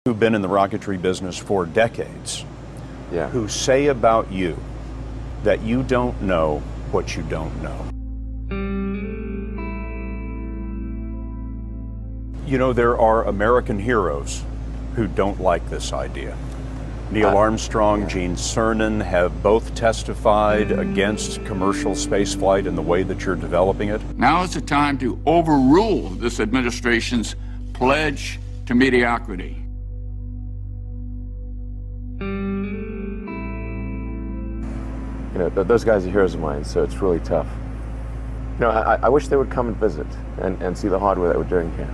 Who've been in the rocketry business for decades, yeah, who say about you that you don't know what you don't know. You know, there are American heroes who don't like this idea. Neil Armstrong, Gene Cernan have both testified against commercial spaceflight in the way that you're developing it. Now is the time to overrule this administration's pledge to mediocrity. You know, those guys are heroes of mine, so it's really tough. You know, I wish they would come and visit and see the hardware that we're doing here.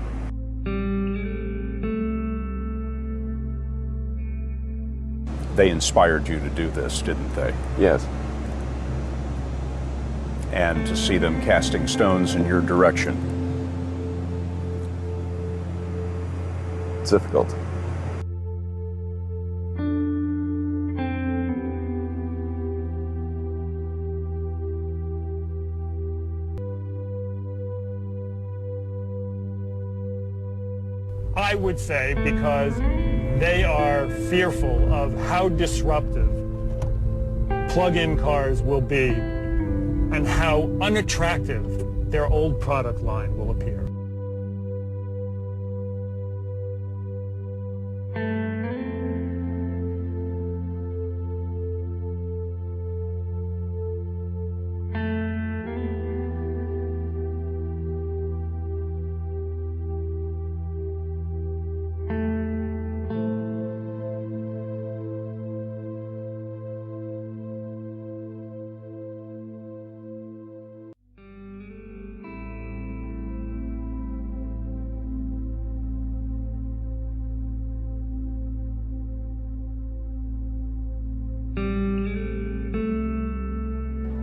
They inspired you to do this, didn't they? Yes. And to see them casting stones in your direction. It's difficult. I would say because they are fearful of how disruptive plug-in cars will be and how unattractive their old product line will appear.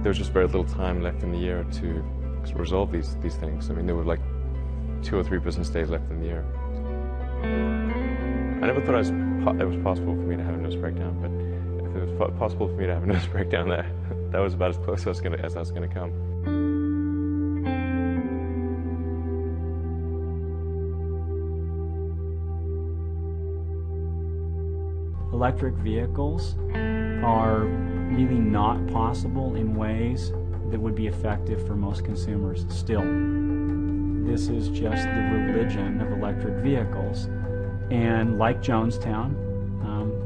There was just very little time left in the year to resolve these things. I mean, there were like 2 or 3 business days left in the year. I never thought it was possible for me to have a nose breakdown, but if it was possible for me to have a nose breakdown, that was about as close as I was going to come. Electric vehicles are really not possible in ways that would be effective for most consumers still. This is just the religion of electric vehicles, and like Jonestown,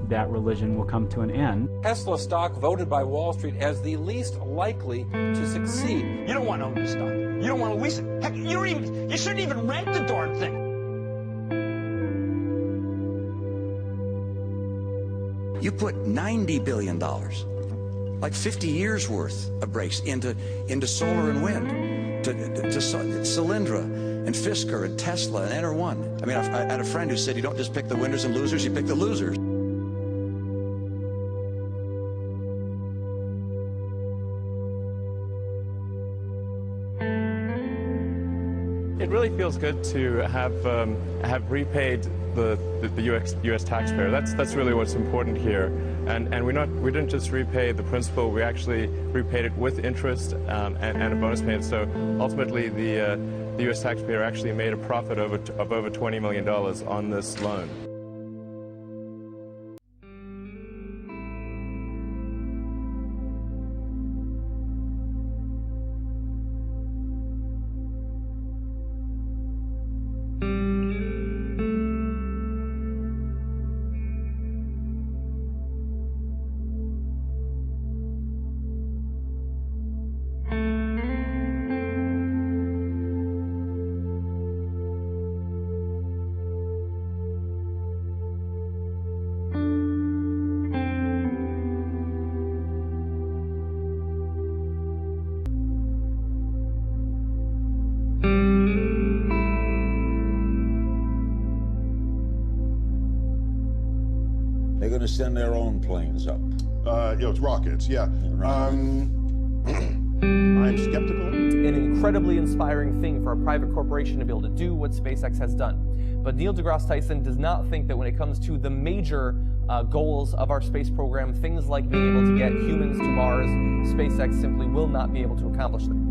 that religion will come to an end. Tesla stock voted by Wall Street as the least likely to succeed. You don't want to own the stock. You don't want to lease it. Heck, you shouldn't even rent the darn thing. You put $90 billion, like 50 years worth of brakes into solar and wind, to Solyndra and Fisker and Tesla and Enter1. I mean, I had a friend who said you don't just pick the winners and losers, you pick the losers. It really feels good to have repaid the U.S. taxpayer. That's really what's important here. And we didn't just repay the principal. We actually repaid it with interest and a bonus payment. So ultimately, the U.S. taxpayer actually made a profit of over $20 million on this loan. They're going to send their own planes up. It's rockets, yeah. I'm skeptical. An incredibly inspiring thing for a private corporation to be able to do what SpaceX has done. But Neil deGrasse Tyson does not think that when it comes to the major goals of our space program, things like being able to get humans to Mars, SpaceX simply will not be able to accomplish them.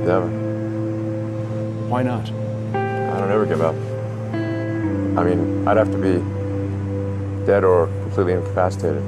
Never. Why not? I don't ever give up. I mean, I'd have to be dead or completely incapacitated.